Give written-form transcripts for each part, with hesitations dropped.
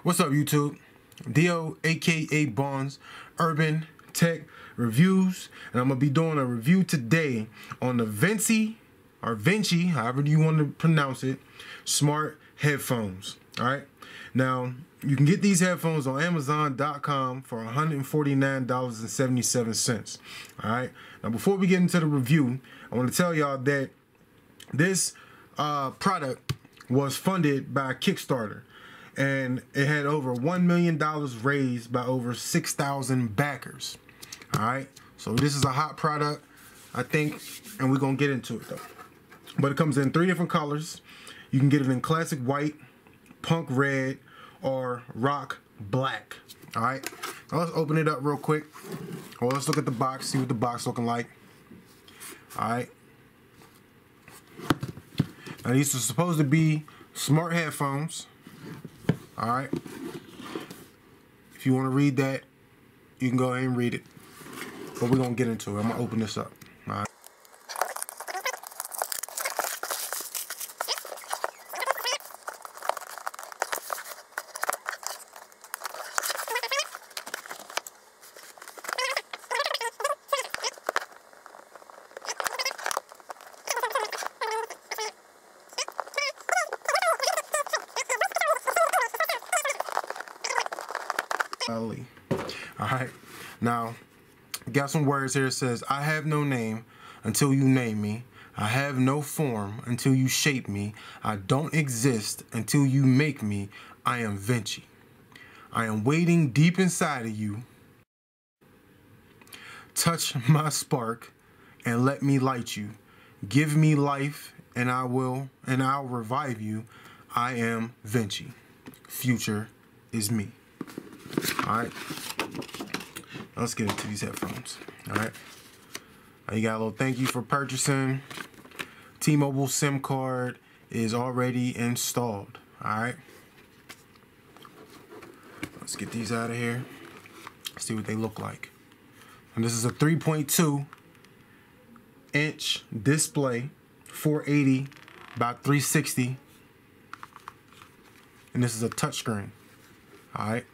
What's up, YouTube? Dio, aka Bonds, Urban Tech Reviews, and I'm gonna be doing a review today on the VINCI or VINCI, however you want to pronounce it, smart headphones. All right. Now you can get these headphones on Amazon.com for $149.77. All right. Now before we get into the review, I want to tell y'all that this product was funded by Kickstarter. And it had over $1 million raised by over 6,000 backers. All right, so this is a hot product, I think, and we're gonna get into it though. But it comes in 3 different colors. You can get it in classic white, punk red, or rock black. All right, now let's open it up real quick. Well, let's look at the box, see what the box looking like. All right, now these are supposed to be smart headphones. All right. If you want to read that, you can go ahead and read it. But we're going to get into it. I'm going to open this up. All right. Alright, now got some words here. It says, I have no name until you name me. I have no form until you shape me. I don't exist until you make me. I am VINCI. I am waiting deep inside of you. Touch my spark and let me light you. Give me life and I'll revive you. I am VINCI. Future is me. Alright, let's get into these headphones. Alright, you got a little thank you for purchasing. T-Mobile SIM card is already installed. Alright, let's get these out of here. See what they look like. And this is a 3.2 inch display, 480 by 360, and this is a touchscreen. Alright,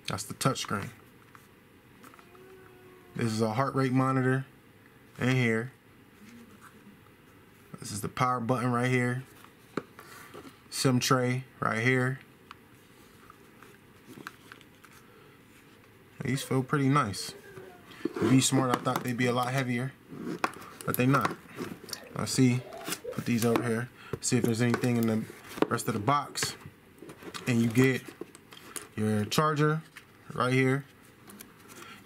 that's the touchscreen. This is a heart rate monitor in here. This is the power button right here. SIM tray right here. These feel pretty nice. To be smart, I thought they'd be a lot heavier, but they're not. Let's see. Put these over here. See if there's anything in the rest of the box. And you get your charger right here,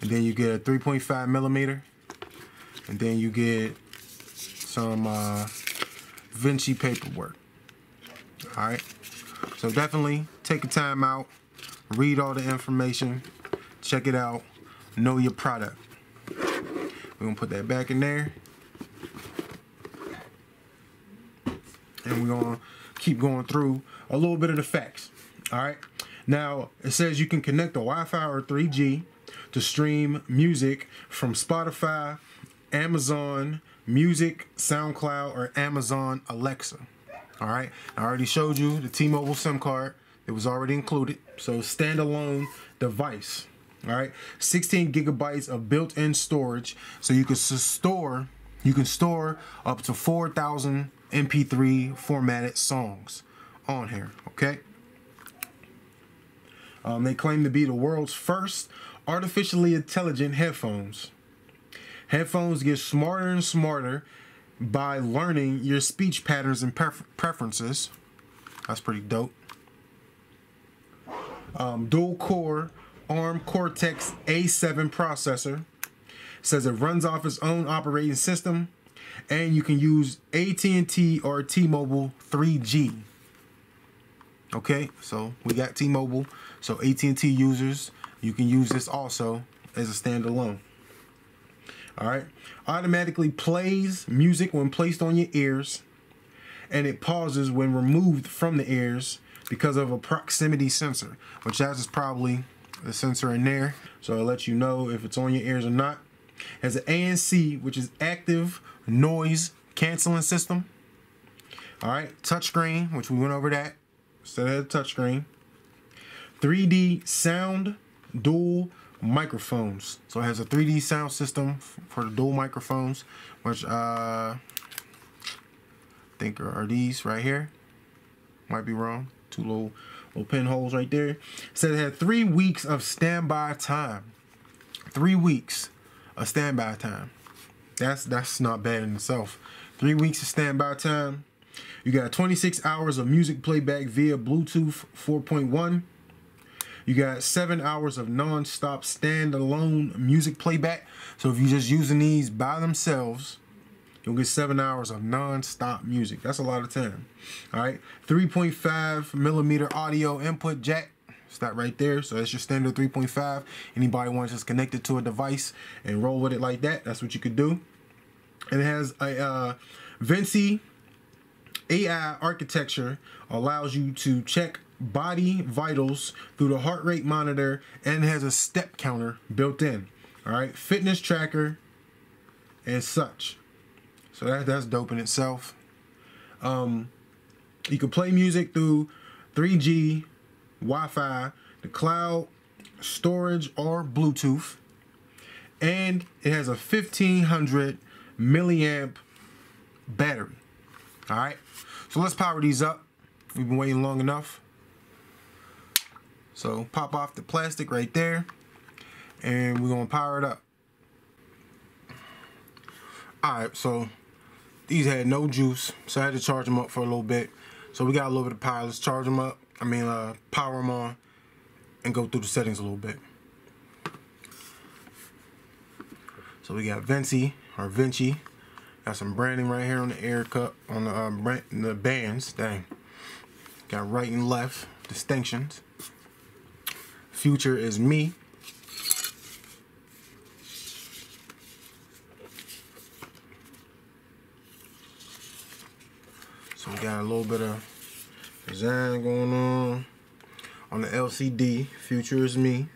and then you get a 3.5 millimeter, and then you get some VINCI paperwork. All right, so definitely take your time out, read all the information, check it out, know your product. We're gonna put that back in there, and we're gonna keep going through a little bit of the facts. All right. Now, it says you can connect to Wi-Fi or 3G to stream music from Spotify, Amazon Music, SoundCloud, or Amazon Alexa. All right. I already showed you the T-Mobile SIM card. It was already included. So, standalone device. All right. 16 gigabytes of built-in storage. So, you can store up to 4,000 MP3 formatted songs on here. Okay. They claim to be the world's first artificially intelligent headphones. Headphones get smarter and smarter by learning your speech patterns and preferences. That's pretty dope. Dual core ARM Cortex A7 processor. It says it runs off its own operating system, and you can use AT&T or T-Mobile 3G. Okay, so we got T-Mobile, so AT&T users, you can use this also as a standalone. All right, automatically plays music when placed on your ears, and it pauses when removed from the ears because of a proximity sensor, which that is probably the sensor in there, so it'll let you know if it's on your ears or not. It has an ANC, which is active noise canceling system. All right, touchscreen, which we went over that. So that's a touchscreen. 3D sound, dual microphones. So it has a 3D sound system for the dual microphones, which I think are these right here. Might be wrong. Two little pinholes right there. It said it had 3 weeks of standby time. 3 weeks of standby time. That's not bad in itself. 3 weeks of standby time. You got 26 hours of music playback via Bluetooth 4.1. You got 7 hours of non-stop standalone music playback. So if you're just using these by themselves, you'll get 7 hours of non-stop music. That's a lot of time. All right. 3.5 millimeter audio input jack. It's that right there. So that's your standard 3.5. Anybody wants to just connect it to a device and roll with it like that, that's what you could do. And it has a VINCI AI architecture, allows you to check body vitals through the heart rate monitor, and has a step counter built in. All right, fitness tracker and such. So that's dope in itself. You can play music through 3G, Wi-Fi, the cloud, storage, or Bluetooth. And it has a 1500 milliamp battery. All right, so let's power these up. We've been waiting long enough. So pop off the plastic right there, and we're gonna power it up. All right, so these had no juice, so I had to charge them up for a little bit. So we got a little bit of power. Let's charge them up. Power them on and go through the settings a little bit. So we got VINCI or VINCI. Got some branding right here on the air cup, on the bands. Dang. Got right and left distinctions. Future is me. So we got a little bit of design going on the LCD. Future is me.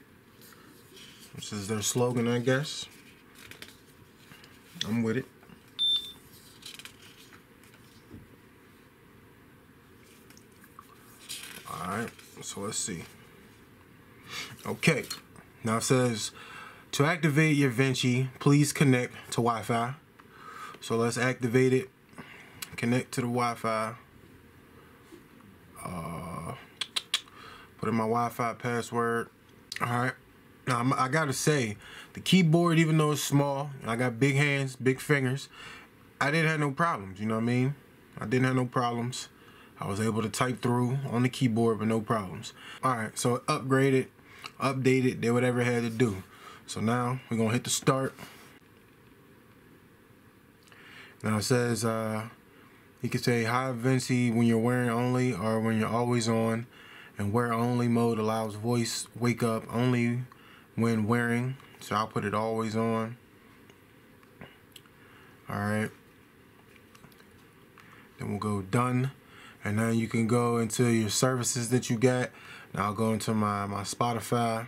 This is their slogan, I guess. I'm with it. Alright, so let's see. Okay, now it says to activate your VINCI, please connect to Wi-Fi. So let's activate it. Connect to the Wi-Fi. Put in my Wi-Fi password. Alright, now I gotta say, the keyboard, even though it's small, and I got big hands, big fingers, I didn't have no problems, you know what I mean? I didn't have no problems. I was able to type through on the keyboard with no problems. Alright, so upgraded, updated, did whatever it had to do. So now we're gonna hit the start. Now it says you can say hi VINCI when you're wearing only or when you're always on, and wear only mode allows voice wake up only when wearing. So I'll put it always on. Alright. Then we'll go done. And now you can go into your services that you got. Now I'll go into my Spotify.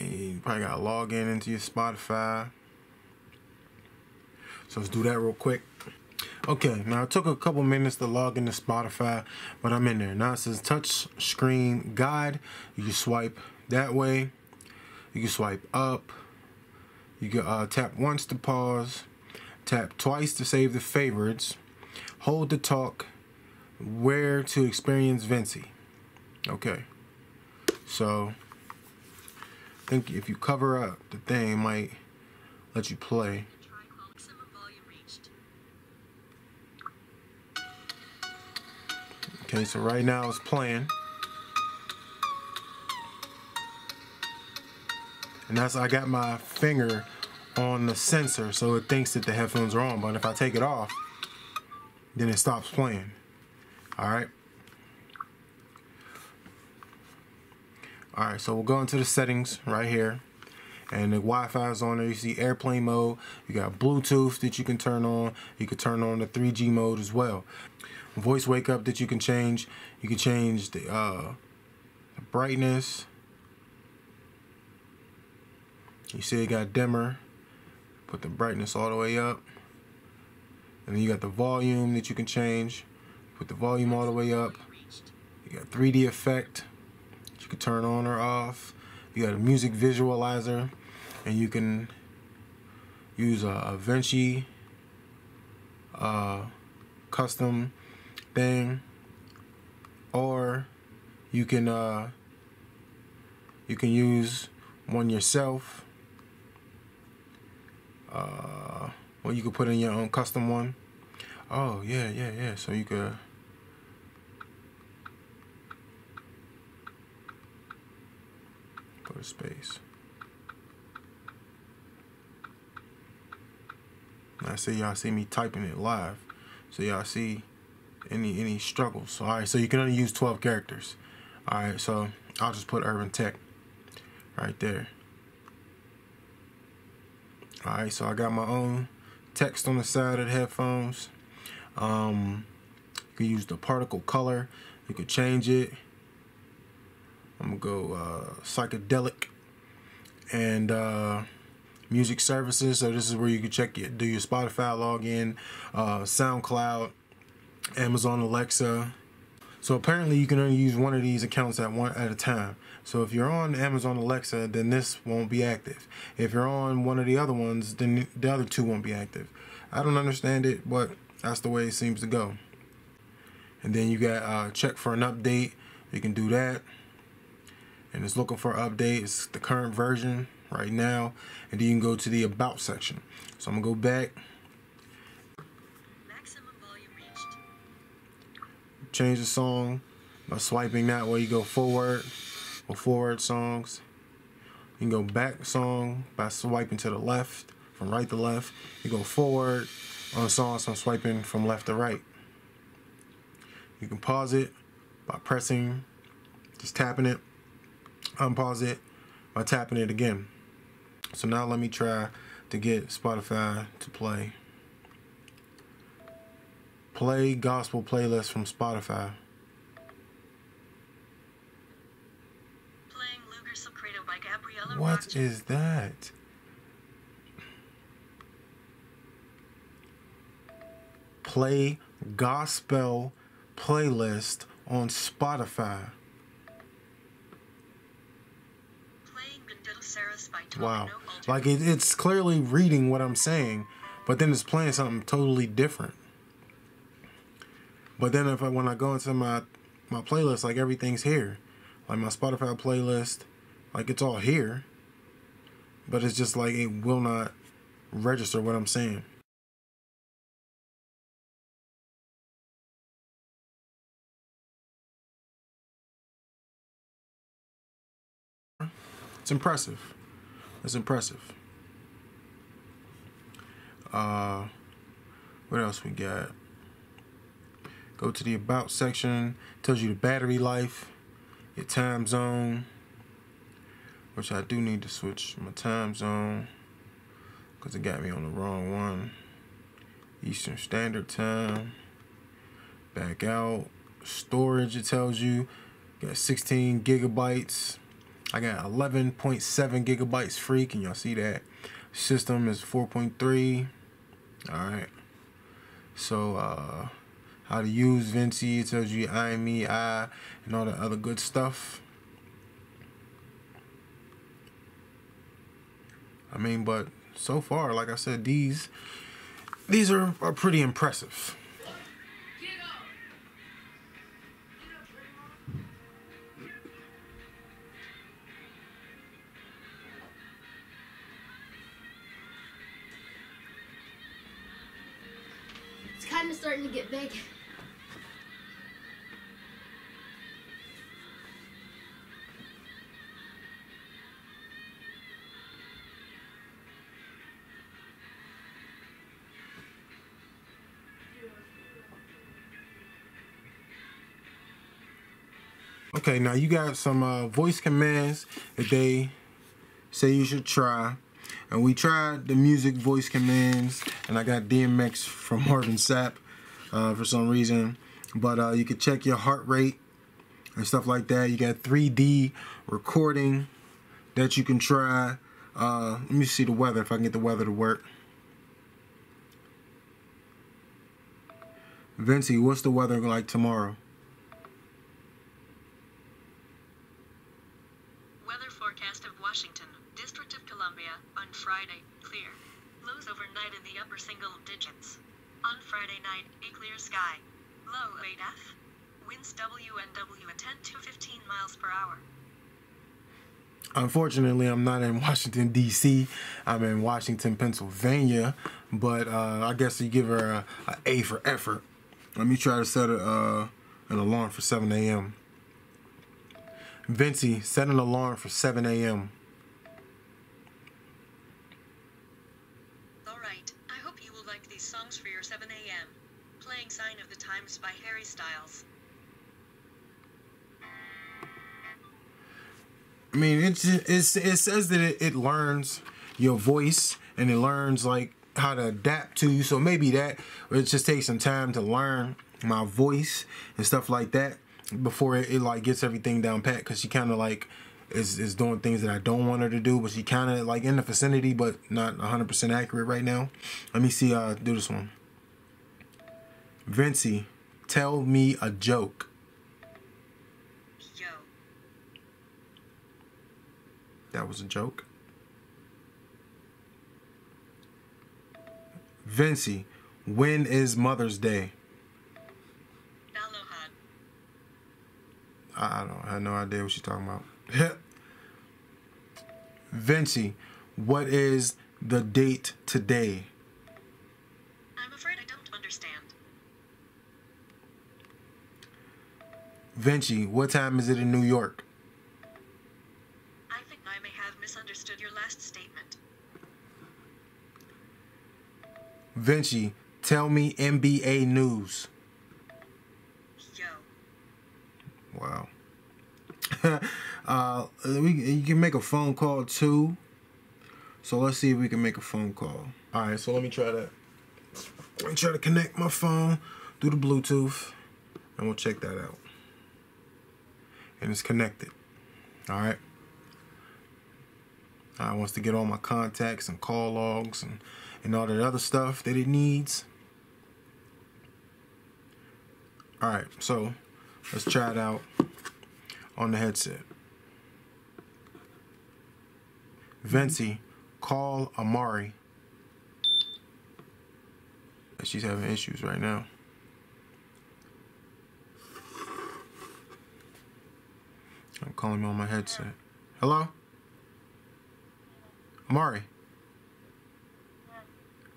And you probably gotta log into your Spotify. So let's do that real quick. Okay, now it took a couple minutes to log into Spotify, but I'm in there. Now it says touch screen guide. You can swipe that way. You can swipe up. You can tap once to pause. Tap twice to save the favorites. Hold to talk. Where to experience VINCI. Okay. So I think if you cover up the thing, it might let you play. Okay, so right now it's playing. And that's, I got my finger on the sensor, so it thinks that the headphones are on. But if I take it off, then it stops playing. Alright. Alright, so we'll go into the settings right here. And the Wi-Fi is on there. You see airplane mode. You got Bluetooth that you can turn on. You can turn on the 3G mode as well. Voice wake up that you can change. You can change the brightness. You see it got dimmer. Put the brightness all the way up. And then you got the volume that you can change. Put the volume all the way up. You got 3D effect, you can turn on or off. You got a music visualizer, and you can use a VINCI custom thing, or you can use one yourself. Or you could put in your own custom one. Oh yeah. So you could put a space. I see y'all see me typing it live, so y'all see any struggles. So, all right, so you can only use 12 characters. All right, so I'll just put Urban Tech right there. All right, so I got my own text on the side of the headphones. You can use the particle color. You could change it. I'm gonna go psychedelic and music services. So this is where you can do your Spotify login, SoundCloud, Amazon Alexa. So apparently you can only use one of these accounts at a time. So if you're on Amazon Alexa, then this won't be active. If you're on one of the other ones, then the other two won't be active. I don't understand it, but that's the way it seems to go. And then you got check for an update. You can do that. And it's looking for an update. It's the current version right now. And then you can go to the About section. So I'm going to go back. Maximum volume reached. Change the song by swiping that way. You go forward or forward songs. You can go back song by swiping to the left, from right to left. You go forward on songs, so I'm swiping from left to right. You can pause it by pressing, just tapping it. Unpause it by tapping it again. So now let me try to get Spotify to play. Play gospel playlist from Spotify. Playing Luger Secreto by Gabriella. What is that? Play gospel playlist on Spotify. Wow. Like it's clearly reading what I'm saying, but then it's playing something totally different. But then when I go into my playlist, like everything's here. Like my Spotify playlist, like it's all here. But it's just like it will not register what I'm saying. It's impressive. It's impressive. What else we got? Go to the About section. Tells you the battery life, your time zone, which I do need to switch my time zone because it got me on the wrong one. Eastern Standard Time. Back out. Storage, it tells you. Got 16 gigabytes. I got 11.7 gigabytes free. Can y'all see that? System is 4.3. Alright. So, how to use VINCI. It tells you I, me, I, and all the other good stuff. I mean, but so far, like I said, these are pretty impressive. Kind of starting to get big. Okay, now you got some voice commands that they say you should try. And we tried the music voice commands, and I got DMX from Marvin Sapp for some reason. But you can check your heart rate and stuff like that. You got 3D recording that you can try. Let me see the weather, if I can get the weather to work. VINCI, what's the weather like tomorrow? single digits. On Friday night, a clear sky. Low 8F. Winds W and W at 10 to 15 miles per hour. Unfortunately, I'm not in Washington, D.C. I'm in Washington, Pennsylvania. But I guess you give her a A for effort. Let me try to set an alarm for 7 a.m. VINCI, set an alarm for 7 a.m. Alright, I hope you will like these songs for your 7 a.m. Playing Sign of the Times by Harry Styles. I mean, it says that it learns your voice and it learns like how to adapt to you. So maybe it just takes some time to learn my voice and stuff like that before it like gets everything down pat. Because she kind of like is doing things that I don't want her to do, but she kind of like in the vicinity, but not 100% accurate right now. Let me see. Do this one. VINCI, tell me a joke. Yo. That was a joke. VINCI, when is Mother's Day? Aloha. I have no idea what she's talking about. VINCI, what is the date today? I'm afraid I don't understand. VINCI, what time is it in New York? I think I may have misunderstood your last statement. VINCI, tell me NBA news. Yo. Wow. You can make a phone call too. So let's see if we can make a phone call. All right, so let me try to connect my phone through the Bluetooth, and we'll check that out. And it's connected. All right. I wants to get all my contacts and call logs and all that other stuff that it needs. All right, so let's try it out on the headset. VINCI, call Amari. She's having issues right now. I'm calling him on my headset. Hello? Amari.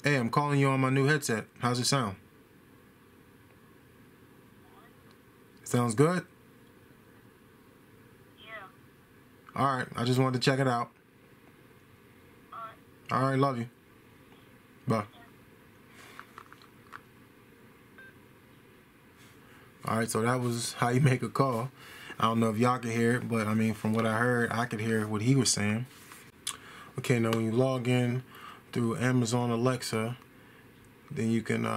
Hey, I'm calling you on my new headset. How's it sound? Sounds good? Yeah. Alright, I just wanted to check it out. Alright, love you. Bye. Alright, so that was how you make a call. I don't know if y'all could hear it, but I mean, from what I heard, I could hear what he was saying. Okay, now when you log in through Amazon Alexa, then you can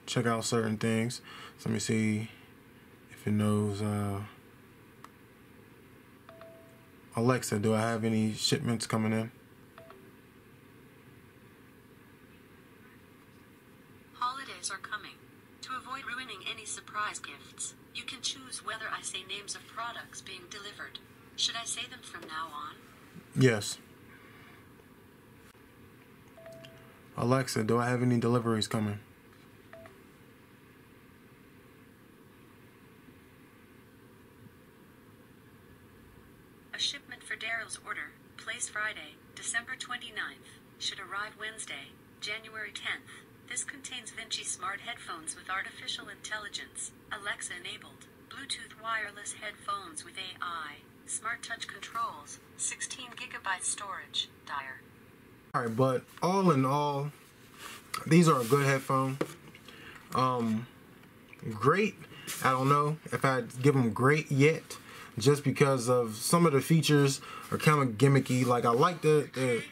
check out certain things. So let me see if it knows. Alexa, do I have any shipments coming in? Holidays are coming. To avoid ruining any surprise gifts, you can choose whether I say names of products being delivered. Should I say them from now on? Yes. Alexa, do I have any deliveries coming? A shipment for Darrell's order, placed Friday, December 29th, should arrive Wednesday, January 10th. This contains VINCI smart headphones with artificial intelligence, Alexa enabled, Bluetooth wireless headphones with AI, smart touch controls, 16 GB storage, Dire. Alright, but all in all, these are a good headphone. Great. I don't know if I'd give them great yet, just because of some of the features are kind of gimmicky. Like I like the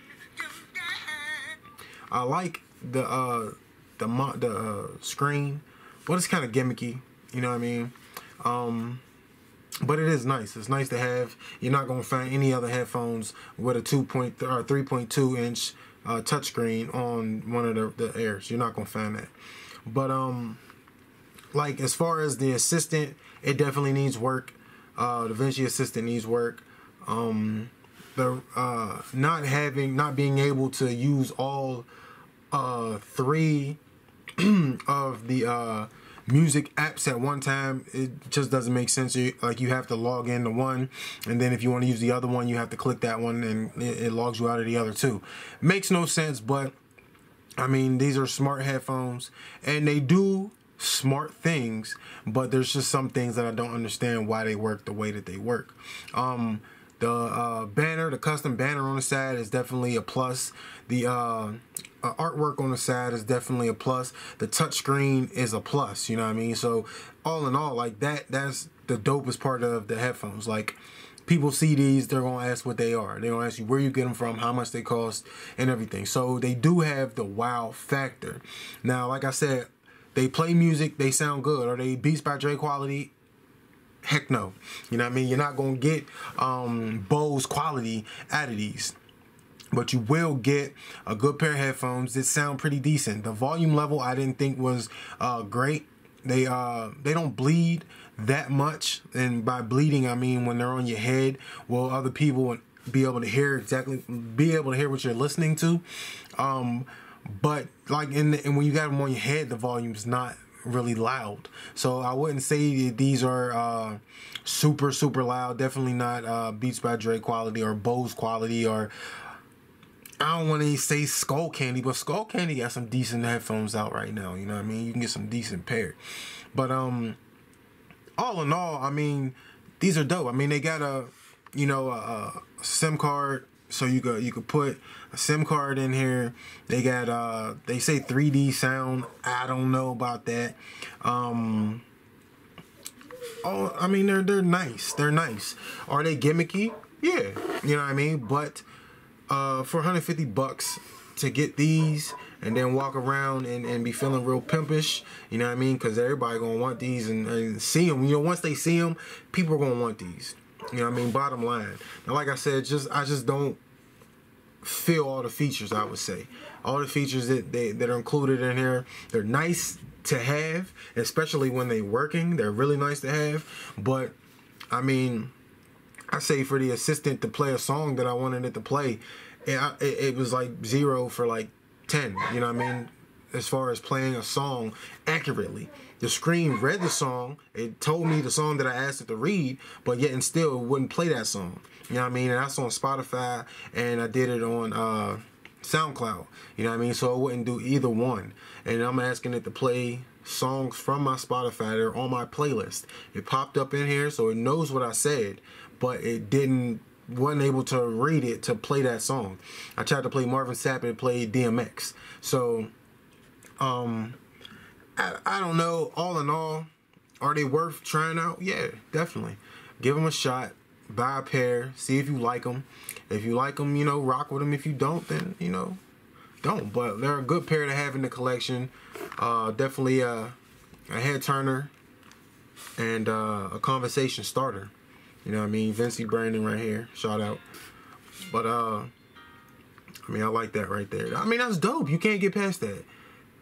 screen, but it's kind of gimmicky. You know what I mean? But it is nice. It's nice to have. You're not gonna find any other headphones with a 3.2 inch touchscreen on one of the Airs. You're not gonna find that. But like as far as the assistant, it definitely needs work. The VINCI assistant needs work. Not being able to use all 3 of the music apps at one time. It just doesn't make sense. Like, you have to log into one, and then if you want to use the other one, you have to click that one, and it logs you out of the other two. Makes no sense, but I mean, these are smart headphones, and they do smart things, but there's just some things that I don't understand why they work the way that they work. The banner, the custom banner on the side is definitely a plus. The artwork on the side is definitely a plus. The touchscreen is a plus, you know what I mean? So all in all, like, that's the dopest part of the headphones. Like, people see these, they're gonna ask what they are. They're gonna ask you where you get them from, how much they cost, and everything. So they do have the wow factor. Now, like I said, they play music, they sound good. Are they Beats by Dre quality? Heck no. You know what I mean? You're not gonna get Bose quality out of these, but you will get a good pair of headphones that sound pretty decent. The volume level I didn't think was great. They don't bleed that much, and by bleeding I mean when they're on your head, well, other people would be able to hear what you're listening to. But like and when you got them on your head, the volume's not really loud. So I wouldn't say that these are super loud. Definitely not Beats by Dre quality or Bose quality, or I don't want to say Skull Candy, but Skull Candy got some decent headphones out right now. You know what I mean? You can get some decent pair. But all in all, I mean, these are dope. I mean, they got a SIM card, so you could put a SIM card in here. They got they say 3D sound. I don't know about that. Oh, I mean, they're nice. They're nice. Are they gimmicky? Yeah, you know what I mean. But for $150 to get these and then walk around and be feeling real pimpish, you know what I mean? Because everybody gonna want these and see them. You know, once they see them, people are gonna want these. You know what I mean? Bottom line. Now, like I said, I just don't feel all the features. I would say all the features that are included in here, they're nice to have, especially when they're working. They're really nice to have. But I mean, I say for the assistant to play a song that I wanted it to play, it was like 0 for like 10. You know what I mean? As far as playing a song accurately. The screen read the song. It told me the song that I asked it to read, but yet and still it wouldn't play that song. You know what I mean? And that's on Spotify, and I did it on SoundCloud. You know what I mean? So it wouldn't do either one. And I'm asking it to play songs from my Spotify that are on my playlist. It popped up in here, so it knows what I said, but it wasn't able to read it to play that song. I tried to play Marvin Sapp, and it played DMX. So I don't know. All in all, are they worth trying out? Yeah, definitely. Give them a shot. Buy a pair. See if you like them. If you like them, you know, rock with them. If you don't, then, you know, don't. But they're a good pair to have in the collection. Definitely a head turner and a conversation starter. You know what I mean? VINCI branding right here. Shout out. But I mean, I like that right there. I mean, that's dope. You can't get past that.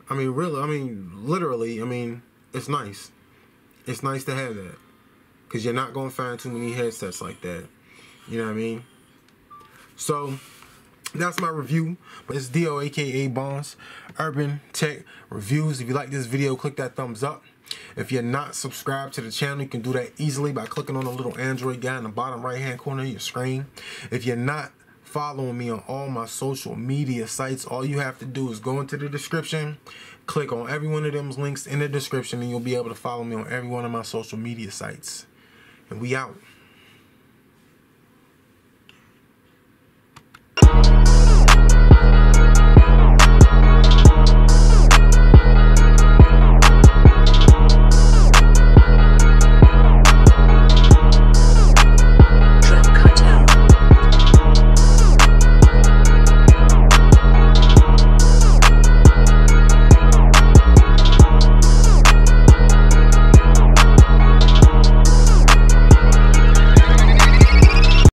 I mean, really, I mean, literally, I mean, it's nice. It's nice to have that. Because you're not going to find too many headsets like that. You know what I mean? So, that's my review. But it's DO, aka Bonds, Urban Tech Reviews. If you like this video, click that thumbs up. If you're not subscribed to the channel, you can do that easily by clicking on the little Android guy in the bottom right-hand corner of your screen. If you're not following me on all my social media sites, all you have to do is go into the description, click on every one of them links in the description, and you'll be able to follow me on every one of my social media sites. And we out.